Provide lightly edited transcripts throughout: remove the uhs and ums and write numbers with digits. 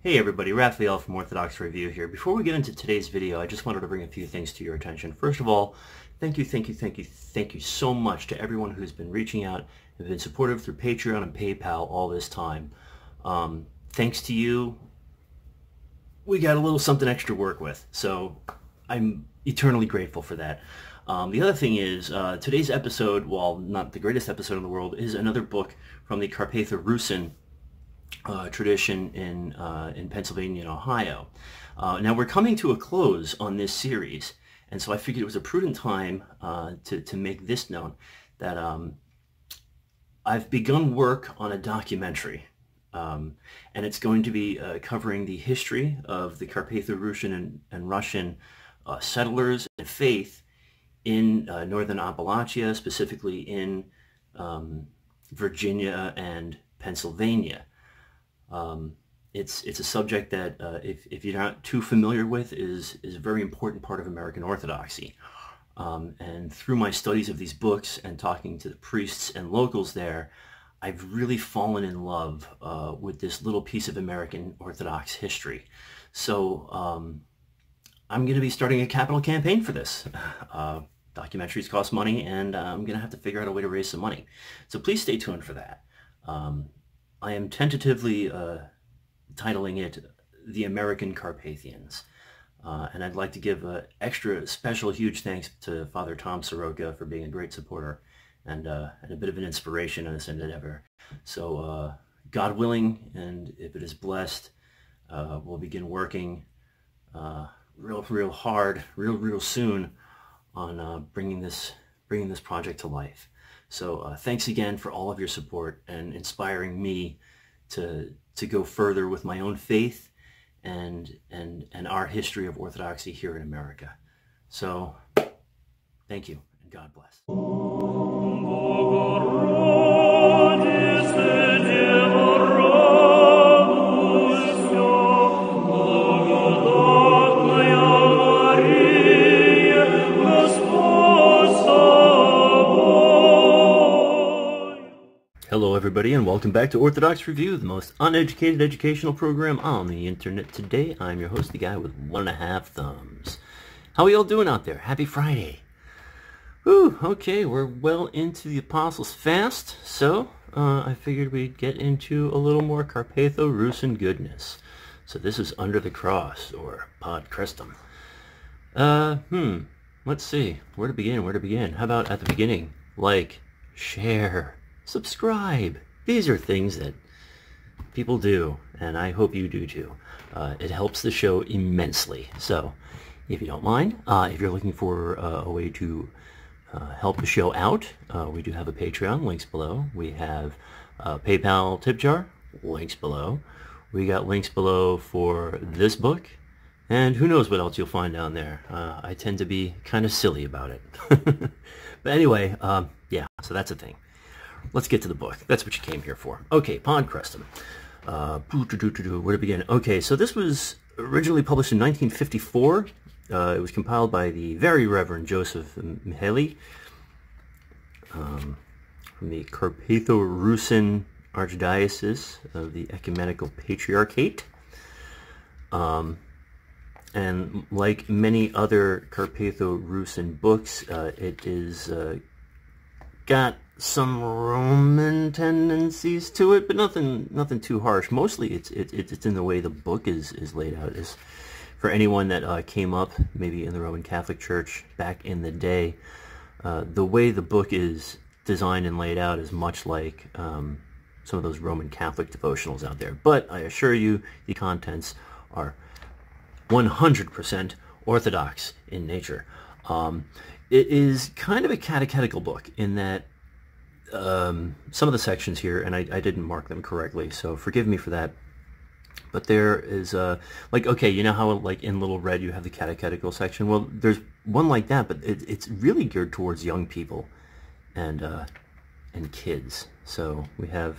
Hey everybody, Raphael from Orthodox Review here. Before we get into today's video, I just wanted to bring a few things to your attention. First of all, thank you so much to everyone who's been reaching out and been supportive through Patreon and PayPal all this time. Thanks to you, we got a little something extra to work with, so I'm eternally grateful for that. The other thing is, today's episode, while not the greatest episode in the world, is another book from the Carpatho-rusyn tradition in Pennsylvania and Ohio. Now we're coming to a close on this series, and so I figured it was a prudent time to make this known that I've begun work on a documentary, and it's going to be covering the history of the Carpatho-rusyn and Russian settlers and faith in northern Appalachia, specifically in Virginia and Pennsylvania. It's a subject that, if you're not too familiar with, is a very important part of American Orthodoxy. And through my studies of these books and talking to the priests and locals there, I've really fallen in love with this little piece of American Orthodox history. So I'm going to be starting a capital campaign for this. Documentaries cost money, and I'm going to have to figure out a way to raise some money. So please stay tuned for that. I am tentatively titling it The American Carpathians. And I'd like to give an extra special huge thanks to Father Tom Soroka for being a great supporter and a bit of an inspiration in this endeavor. So God willing, and if it is blessed, we'll begin working real hard, real soon on bringing this project to life. So thanks again for all of your support and inspiring me to go further with my own faith and our history of Orthodoxy here in America. So thank you, and God bless. Hello everybody, and welcome back to Orthodox Review, the most uneducated educational program on the internet. Today I'm your host, the guy with 1.5 thumbs. How are you all doing out there? Happy Friday. Whew, okay, we're well into the Apostles' Fast, so I figured we'd get into a little more Carpatho-rusyn goodness. So this is Under the Cross, or Pod Krestom. Let's see, where to begin? How about at the beginning? Like, share, subscribe. These are things that people do, and I hope you do too. It helps the show immensely. So, if you don't mind, if you're looking for a way to help the show out, we do have a Patreon, links below. We have a PayPal tip jar, links below. We got links below for this book, and who knows what else you'll find down there. I tend to be kind of silly about it. But anyway, yeah, so that's a thing. Let's get to the book. That's what you came here for. Okay, Pod Krestom. Where to begin? Okay, so this was originally published in 1954. It was compiled by the Very Reverend Joseph Mihaly from the Carpatho-rusyn Archdiocese of the Ecumenical Patriarchate. And like many other Carpatho-rusyn books, it is got some Roman tendencies to it, but nothing too harsh. Mostly it's in the way the book is laid out. Is for anyone that came up maybe in the Roman Catholic Church back in the day, the way the book is designed and laid out is much like some of those Roman Catholic devotionals out there. But I assure you, the contents are 100% Orthodox in nature. It is kind of a catechetical book in that some of the sections here, and I didn't mark them correctly, so forgive me for that, but there is like, okay, you know how like in little red you have the catechetical section? Well, there's one like that, but it's really geared towards young people and kids. So we have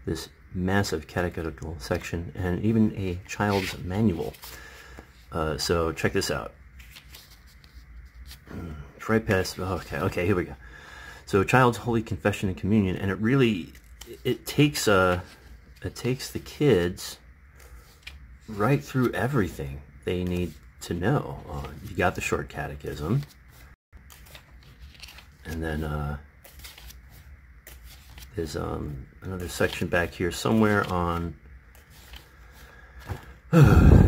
this massive catechetical section and even a child's manual. So check this out. It's right past, okay, here we go. So child's holy confession and communion, and it takes the kids right through everything they need to know. You got the short catechism, and then there's another section back here somewhere on...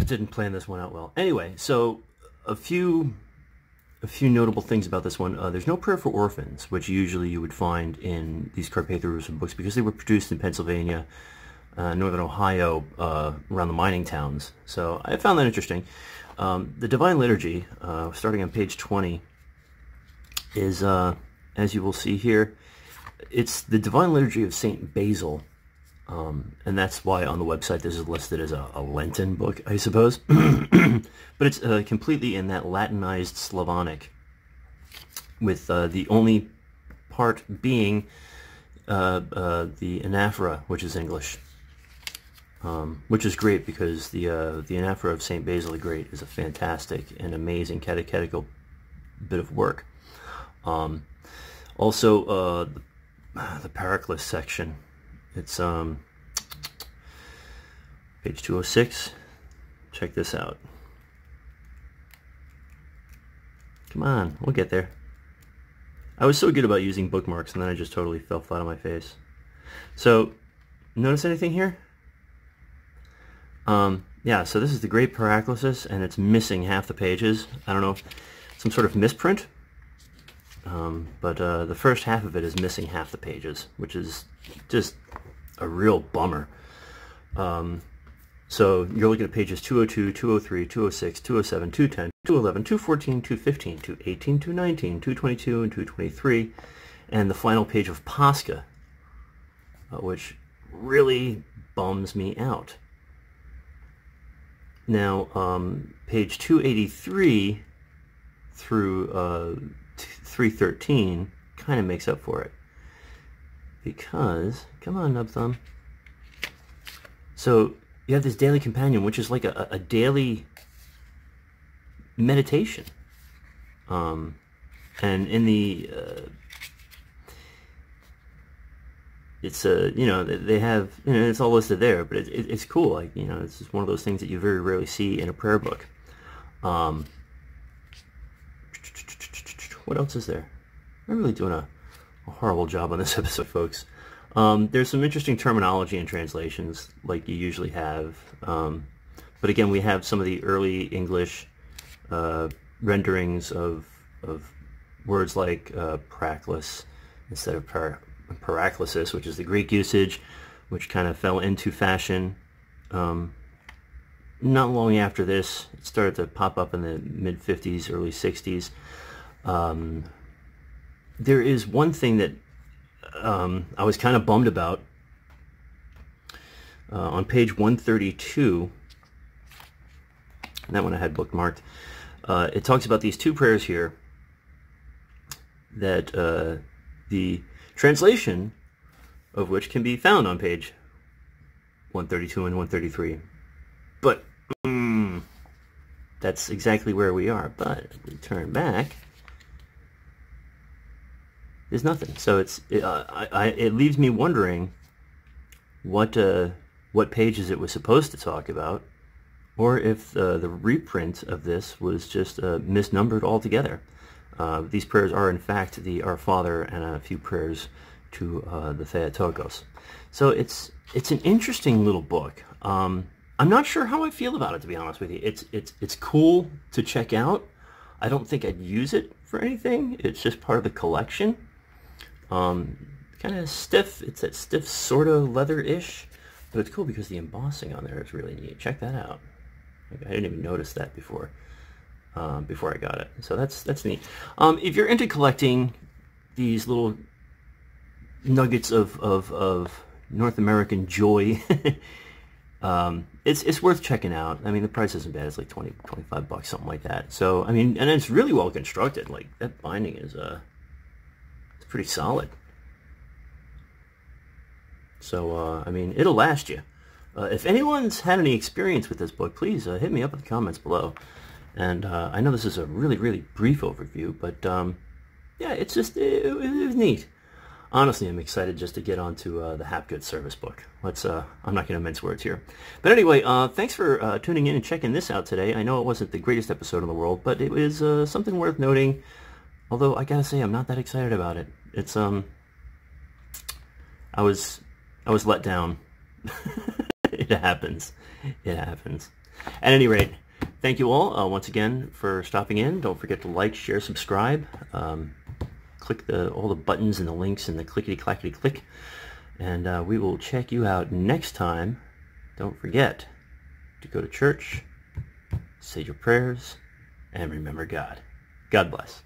didn't plan this one out well. Anyway, so a few notable things about this one. There's no prayer for orphans, which usually you would find in these carpatho-rusyn books because they were produced in Pennsylvania, northern Ohio, around the mining towns. So I found that interesting. The Divine Liturgy, starting on page 20, is, as you will see here, it's the Divine Liturgy of St. Basil. And that's why on the website this is listed as a Lenten book, I suppose. But it's completely in that Latinized Slavonic, with the only part being the anaphora, which is English. Which is great because the anaphora of St. Basil the Great is a fantastic and amazing catechetical bit of work. Also, the Paraclus section. It's page 206. Check this out. Come on, we'll get there. I was so good about using bookmarks, and then I just totally fell flat on my face. So, notice anything here? Yeah, so this is the Great Paraclesis, and it's missing half the pages. I don't know, some sort of misprint. But the first half of it is missing half the pages, which is just a real bummer. So you're looking at pages 202, 203, 206, 207, 210, 211, 214, 215, 218, 219, 222, and 223, and the final page of Pascha, which really bums me out. Now, page 283 through 313 kind of makes up for it. Because, come on, Nub Thumb. So, you have this daily companion, which is like a daily meditation. And in the, it's, you know, they have, you know, it's all listed there, but it's cool. Like, you know, it's just one of those things that you very rarely see in a prayer book. What else is there? I'm really doing a horrible job on this episode, folks. There's some interesting terminology and translations, like you usually have. But again, we have some of the early English renderings of words like paraclus instead of paraklesis, which is the Greek usage, which kind of fell into fashion. Not long after this, it started to pop up in the mid-50s, early 60s. There is one thing that I was kind of bummed about. On page 132, and that one I had bookmarked, it talks about these two prayers here that the translation of which can be found on page 132 and 133. But that's exactly where we are. But if we turn back, there's nothing. So it leaves me wondering what pages it was supposed to talk about, or if the reprint of this was just misnumbered altogether. These prayers are in fact the Our Father and a few prayers to the Theotokos. So it's an interesting little book. I'm not sure how I feel about it, to be honest with you. It's cool to check out. I don't think I'd use it for anything. It's just part of the collection. Kind of stiff. It's that stiff sort of leather-ish, but it's cool because the embossing on there is really neat. Check that out. I didn't even notice that before I got it. So that's neat. If you're into collecting these little nuggets of North American joy, it's worth checking out. I mean, the price isn't bad. It's like $25, something like that. So, I mean, and it's really well constructed. Like, that binding is it's pretty solid. So, I mean, it'll last you. If anyone's had any experience with this book, please hit me up in the comments below. And I know this is a really, really brief overview, but yeah, it's just, it was neat. honestly, I'm excited just to get onto the Hapgood service book. I'm not going to mince words here. But anyway, thanks for tuning in and checking this out today. I know it wasn't the greatest episode in the world, but it was something worth noting. Although I gotta say, I'm not that excited about it. It's I was let down. It happens. It happens. At any rate, thank you all once again for stopping in. Don't forget to like, share, subscribe. Click all the buttons and the links and the clickety-clackety-click. And we will check you out next time. Don't forget to go to church, say your prayers, and remember God. God bless.